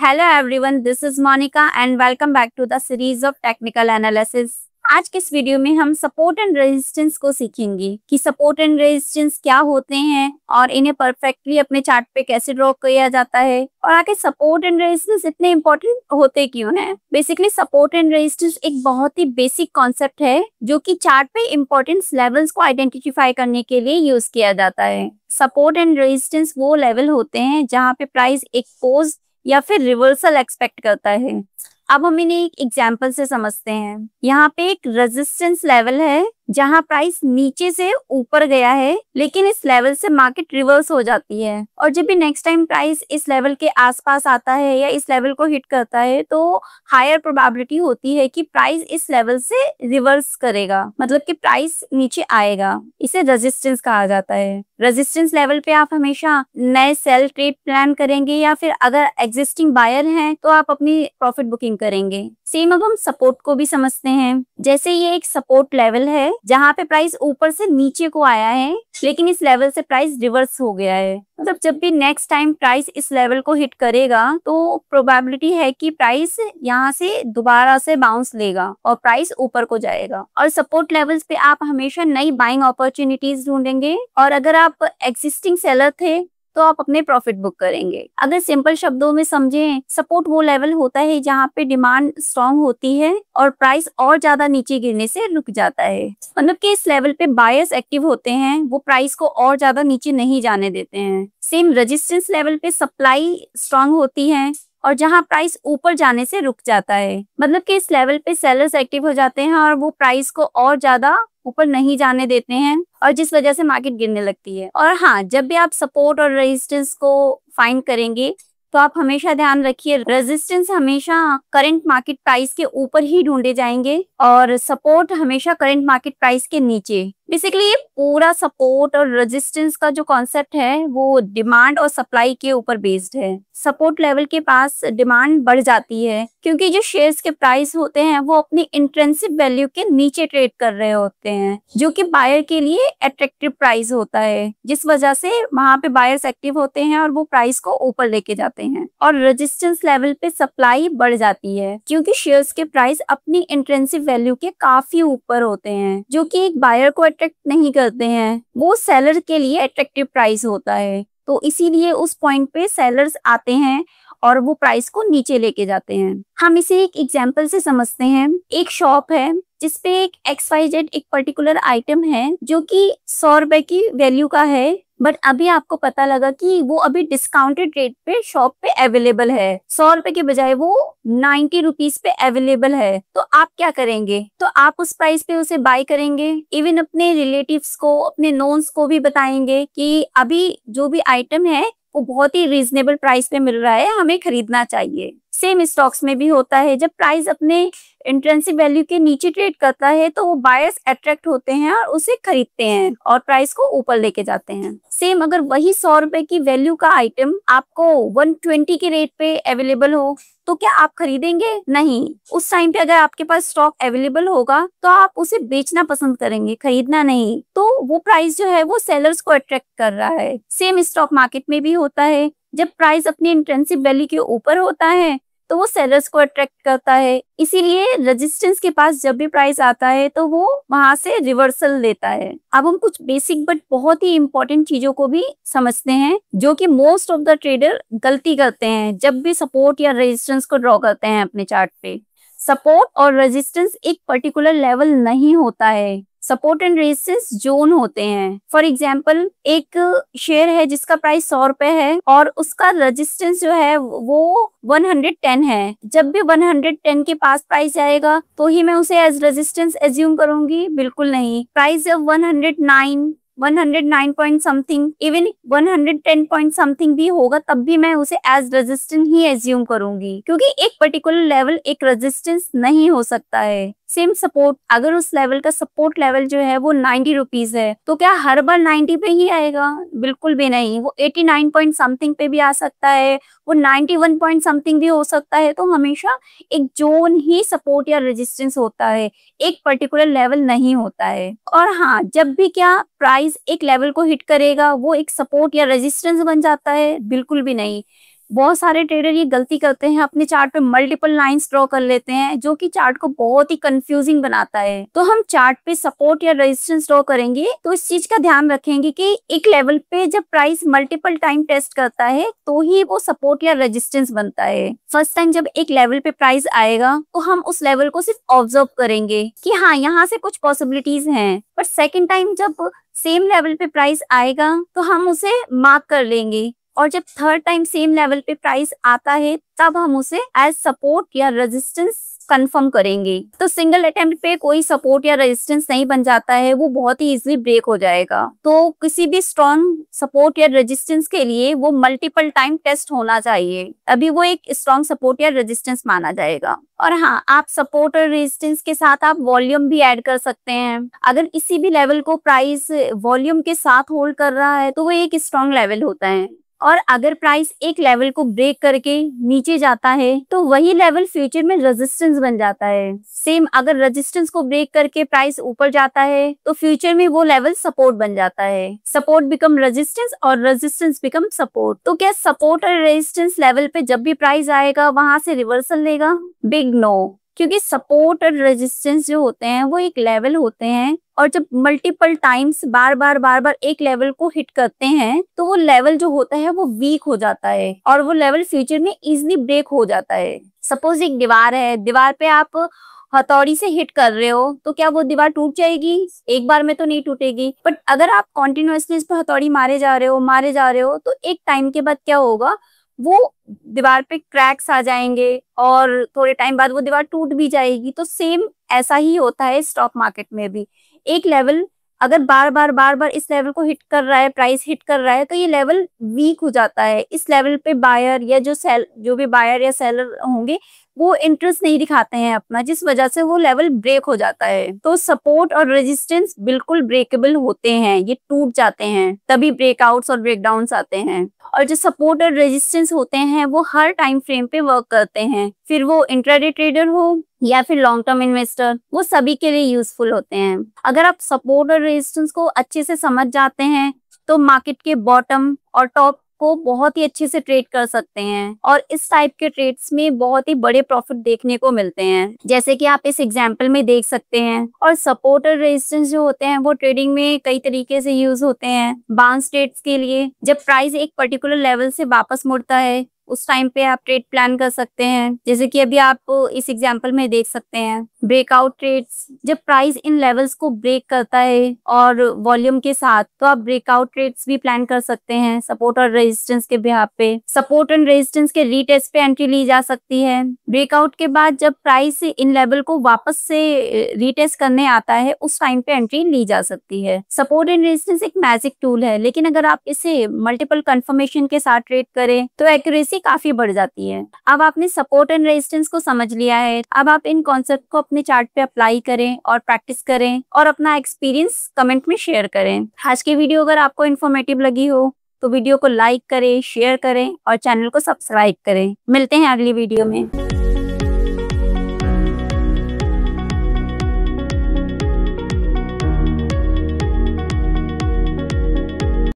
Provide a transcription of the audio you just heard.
Hello everyone, this is Monica and welcome back to the series of technical analysis। आज के इस video में हम सपोर्ट एंड रेजिस्टेंस को सीखेंगे कि सपोर्ट एंड रेजिस्टेंस क्या होते हैं और इन्हें परफेक्टली अपने चार्ट पे कैसे ड्रॉ किया जाता है और आगे सपोर्ट एंड रेजिस्टेंस इतने इंपॉर्टेंट होते क्यों हैं। बेसिकली सपोर्ट एंड रेजिस्टेंस एक बहुत ही बेसिक कॉन्सेप्ट है जो कि चार्ट पे इंपॉर्टेंस लेवल्स को आइडेंटिफाई करने के लिए यूज किया जाता है। सपोर्ट एंड रेजिस्टेंस वो लेवल होते हैं जहाँ पे प्राइस एक पोज या फिर रिवर्सल एक्सपेक्ट करता है। अब हम इन्हें एक एग्जाम्पल से समझते हैं। यहाँ पे एक रेजिस्टेंस लेवल है जहाँ प्राइस नीचे से ऊपर गया है, लेकिन इस लेवल से मार्केट रिवर्स हो जाती है और जब भी नेक्स्ट टाइम प्राइस इस लेवल के आसपास आता है या इस लेवल को हिट करता है तो हायर प्रोबेबिलिटी होती है कि प्राइस इस लेवल से रिवर्स करेगा, मतलब कि प्राइस नीचे आएगा। इसे रेजिस्टेंस कहा जाता है। रेजिस्टेंस लेवल पे आप हमेशा नए सेल ट्रेड प्लान करेंगे या फिर अगर एग्जिस्टिंग बायर हैं तो आप अपनी प्रॉफिट बुकिंग करेंगे। सेम अब हम सपोर्ट को भी समझते हैं। जैसे ये एक सपोर्ट लेवल है जहाँ पे प्राइस ऊपर से नीचे को आया है, लेकिन इस लेवल से प्राइस रिवर्स हो गया है। मतलब जब भी नेक्स्ट टाइम प्राइस इस लेवल को हिट करेगा तो प्रोबेबिलिटी है कि प्राइस यहाँ से दोबारा से बाउंस लेगा और प्राइस ऊपर को जाएगा। और सपोर्ट लेवल्स पे आप हमेशा नई बाइंग अपॉर्चुनिटीज ढूंढेंगे और अगर आप एग्जिस्टिंग सेलर थे तो आप अपने प्रॉफिट बुक करेंगे। अगर सिंपल शब्दों में समझें, सपोर्ट वो लेवल होता है जहाँ पे डिमांड स्ट्रांग होती है और प्राइस और ज्यादा नीचे गिरने से रुक जाता है। मतलब कि इस लेवल पे बायर्स एक्टिव होते हैं, वो प्राइस को और ज्यादा नीचे नहीं जाने देते हैं। सेम रेजिस्टेंस लेवल पे सप्लाई स्ट्रांग होती है और जहां प्राइस ऊपर जाने से रुक जाता है, मतलब कि इस लेवल पे सेलर्स एक्टिव हो जाते हैं और वो प्राइस को और ज्यादा ऊपर नहीं जाने देते हैं और जिस वजह से मार्केट गिरने लगती है। और हाँ, जब भी आप सपोर्ट और रेजिस्टेंस को फाइंड करेंगे तो आप हमेशा ध्यान रखिए, रेजिस्टेंस हमेशा करंट मार्केट प्राइस के ऊपर ही ढूंढे जाएंगे और सपोर्ट हमेशा करंट मार्केट प्राइस के नीचे। बेसिकली ये पूरा सपोर्ट और रेजिस्टेंस का जो कॉन्सेप्ट है वो डिमांड और सप्लाई के ऊपर बेस्ड है। सपोर्ट लेवल के पास डिमांड बढ़ जाती है क्योंकि जो शेयर्स के प्राइस होते हैं वो अपनी इंट्रिंसिक वैल्यू के नीचे ट्रेड कर रहे होते हैं, जो कि बायर के लिए अट्रैक्टिव प्राइस होता है, जिस वजह से वहां पे बायर्स एक्टिव होते हैं और वो प्राइस को ऊपर लेके जाते हैं। और रेजिस्टेंस लेवल पे सप्लाई बढ़ जाती है क्योंकि शेयर्स के प्राइस अपनी इंट्रिंसिक वैल्यू के काफी ऊपर होते हैं, जो कि एक बायर को अट्रैक्ट नहीं करते हैं, वो सेलर के लिए अट्रैक्टिव प्राइस होता है। तो इसीलिए उस पॉइंट पे सेलर्स आते हैं और वो प्राइस को नीचे लेके जाते हैं। हम इसे एक एग्जांपल से समझते हैं। एक शॉप है जिसपे एक XYZ एक पर्टिकुलर आइटम है जो कि 100 रुपए की वैल्यू का है, बट अभी आपको पता लगा कि वो अभी डिस्काउंटेड रेट पे शॉप पे अवेलेबल है। 100 रुपए के बजाय वो 90 रुपीज पे अवेलेबल है। तो आप क्या करेंगे? तो आप उस प्राइस पे उसे बाय करेंगे। इवन अपने रिलेटिव्स को, अपने नोन्स को भी बताएंगे कि अभी जो भी आइटम है वो बहुत ही रीजनेबल प्राइस पे मिल रहा है, हमें खरीदना चाहिए। सेम स्टॉक्स में भी होता है, जब प्राइस अपने इंट्रिंसिक वैल्यू के नीचे ट्रेड करता है तो वो बायर्स अट्रैक्ट होते हैं और उसे खरीदते हैं और प्राइस को ऊपर लेके जाते हैं। सेम अगर वही 100 रुपए की वैल्यू का आइटम आपको 120 के रेट पे अवेलेबल हो तो क्या आप खरीदेंगे? नहीं। उस टाइम पे अगर आपके पास स्टॉक अवेलेबल होगा तो आप उसे बेचना पसंद करेंगे, खरीदना नहीं। तो वो प्राइस जो है वो सेलर्स को अट्रैक्ट कर रहा है। सेम स्टॉक मार्केट में भी होता है, जब प्राइस अपनी इंट्रिंसिक वैल्यू के ऊपर होता है तो वो सेलर्स को अट्रैक्ट करता है। इसीलिए रेजिस्टेंस के पास जब भी प्राइस आता है तो वो वहां से रिवर्सल लेता है। अब हम कुछ बेसिक बट बहुत ही इंपॉर्टेंट चीजों को भी समझते हैं जो कि मोस्ट ऑफ द ट्रेडर गलती करते हैं जब भी सपोर्ट या रेजिस्टेंस को ड्रॉ करते हैं अपने चार्ट पे। सपोर्ट और रेजिस्टेंस एक पर्टिकुलर लेवल नहीं होता है, सपोर्ट एंड रेजिस्टेंस जोन होते हैं। फॉर एग्जाम्पल, एक शेयर है जिसका प्राइस 100 रुपए है और उसका रेजिस्टेंस जो है वो 110 है। जब भी 110 के पास प्राइस आएगा तो ही मैं उसे एज रेजिस्टेंस एज्यूम करूंगी? बिल्कुल नहीं। प्राइस जब 109 point something, even 110 point something भी होगा तब भी मैं उसे एज रेजिस्टेंस ही एज्यूम करूंगी, क्योंकि एक पर्टिकुलर लेवल एक रेजिस्टेंस नहीं हो सकता है। सेम सपोर्ट, अगर उस लेवल का सपोर्ट लेवल जो है वो 90 रुपीज है तो क्या हर बार 90 पे ही आएगा? बिल्कुल भी नहीं। वो 89 पॉइंट समथिंग पे भी आ सकता है, वो 91 पॉइंट समथिंग भी हो सकता है। तो हमेशा एक जोन ही सपोर्ट या रेजिस्टेंस होता है, एक पर्टिकुलर लेवल नहीं होता है। और हाँ, जब भी क्या प्राइस एक लेवल को हिट करेगा वो एक सपोर्ट या रेजिस्टेंस बन जाता है? बिल्कुल भी नहीं। बहुत सारे ट्रेडर ये गलती करते हैं, अपने चार्ट पे मल्टीपल लाइंस ड्रॉ कर लेते हैं, जो कि चार्ट को बहुत ही कंफ्यूजिंग बनाता है। तो हम चार्ट पे सपोर्ट या रेजिस्टेंस ड्रॉ करेंगे तो इस चीज का ध्यान रखेंगे कि एक लेवल पे जब प्राइस मल्टीपल टाइम टेस्ट करता है तो ही वो सपोर्ट या रेजिस्टेंस बनता है। फर्स्ट टाइम जब एक लेवल पे प्राइस आएगा तो हम उस लेवल को सिर्फ ऑब्जर्व करेंगे कि हाँ, यहाँ से कुछ पॉसिबिलिटीज हैं, पर सेकेंड टाइम जब सेम लेवल पे प्राइस आएगा तो हम उसे मार्क कर लेंगे, और जब थर्ड टाइम सेम लेवल पे प्राइस आता है तब हम उसे एज सपोर्ट या रेजिस्टेंस कंफर्म करेंगे। तो सिंगल अटेम्प्ट पे कोई सपोर्ट या रेजिस्टेंस नहीं बन जाता है, वो बहुत ही इजीली ब्रेक हो जाएगा। तो किसी भी स्ट्रॉन्ग सपोर्ट या रेजिस्टेंस के लिए वो मल्टीपल टाइम टेस्ट होना चाहिए, अभी वो एक स्ट्रॉन्ग सपोर्ट या रेजिस्टेंस माना जाएगा। और हाँ, आप सपोर्ट और रेजिस्टेंस के साथ आप वॉल्यूम भी ऐड कर सकते हैं। अगर किसी भी लेवल को प्राइस वॉल्यूम के साथ होल्ड कर रहा है तो वो एक स्ट्रॉन्ग लेवल होता है, और अगर प्राइस एक लेवल को ब्रेक करके नीचे जाता है तो वही लेवल फ्यूचर में रेजिस्टेंस बन जाता है। सेम अगर रेजिस्टेंस को ब्रेक करके प्राइस ऊपर जाता है तो फ्यूचर में वो लेवल सपोर्ट बन जाता है। सपोर्ट बिकम रेजिस्टेंस और रेजिस्टेंस बिकम सपोर्ट। तो क्या सपोर्ट और रेजिस्टेंस लेवल पे जब भी प्राइस आएगा वहां से रिवर्सल लेगा? बिग नो, क्योंकि सपोर्ट और रेजिस्टेंस जो होते हैं वो एक लेवल होते हैं, और जब मल्टीपल टाइम्स बार बार एक लेवल को हिट करते हैं तो वो लेवल जो होता है वो वीक हो जाता है, और वो लेवल फ्यूचर में इजीली ब्रेक हो जाता है। सपोज एक दीवार है, दीवार पे आप हथौड़ी से हिट कर रहे हो तो क्या वो दीवार टूट जाएगी? एक बार में तो नहीं टूटेगी, बट अगर आप कॉन्टिन्यूअसली इस पे हथौड़ी मारे जा रहे हो तो एक टाइम के बाद क्या होगा, वो दीवार पे क्रैक्स आ जाएंगे और थोड़े टाइम बाद वो दीवार टूट भी जाएगी। तो सेम ऐसा ही होता है स्टॉक मार्केट में भी। एक लेवल अगर बार बार इस लेवल को हिट कर रहा है, प्राइस हिट कर रहा है, तो ये लेवल वीक हो जाता है। इस लेवल पे बायर या जो भी बायर या सेलर होंगे वो इंटरेस्ट नहीं दिखाते हैं अपना, जिस वजह से वो लेवल ब्रेक हो जाता है। तो सपोर्ट और रेजिस्टेंस बिल्कुल ब्रेकेबल होते हैं, ये टूट जाते हैं, तभी ब्रेकआउट्स और ब्रेकडाउन्स आते हैं। और जो सपोर्ट और रेजिस्टेंस होते हैं वो हर टाइम फ्रेम पे वर्क करते हैं, फिर वो इंट्राडे ट्रेडर हो या फिर लॉन्ग टर्म इन्वेस्टर, वो सभी के लिए यूजफुल होते हैं। अगर आप सपोर्ट और रेजिस्टेंस को अच्छे से समझ जाते हैं तो मार्केट के बॉटम और टॉप को बहुत ही अच्छे से ट्रेड कर सकते हैं, और इस टाइप के ट्रेड्स में बहुत ही बड़े प्रॉफिट देखने को मिलते हैं, जैसे कि आप इस एग्जांपल में देख सकते हैं। और सपोर्ट और रेजिस्टेंस जो होते हैं वो ट्रेडिंग में कई तरीके से यूज होते हैं। बाउंस ट्रेड्स के लिए, जब प्राइस एक पर्टिकुलर लेवल से वापस मुड़ता है उस टाइम पे आप ट्रेड प्लान कर सकते हैं, जैसे कि अभी आप इस एग्जांपल में देख सकते हैं। ब्रेकआउट ट्रेड्स, जब प्राइस इन लेवल्स को ब्रेक करता है और वॉल्यूम के साथ, तो आप ब्रेकआउट ट्रेड्स भी प्लान कर सकते हैं सपोर्ट और रेजिस्टेंस के बिहाफ पे। सपोर्ट एंड रेजिस्टेंस के रीटेस्ट पे एंट्री ली जा सकती है। ब्रेकआउट के बाद जब प्राइस इन लेवल को वापस से रीटेस्ट करने आता है उस टाइम पे एंट्री ली जा सकती है। सपोर्ट एंड रेजिस्टेंस एक मैजिक टूल है, लेकिन अगर आप इसे मल्टीपल कंफर्मेशन के साथ ट्रेड करें तो एक्यूरेसी काफी बढ़ जाती है। अब आपने सपोर्ट एंड रेजिस्टेंस को समझ लिया है, अब आप इन कॉन्सेप्ट को अपने चार्ट पे अप्लाई करें और प्रैक्टिस करें और अपना एक्सपीरियंस कमेंट में शेयर करें। आज की वीडियो अगर आपको इन्फॉर्मेटिव लगी हो तो वीडियो को लाइक करें, शेयर करें और चैनल को सब्सक्राइब करें। मिलते हैं अगली वीडियो में।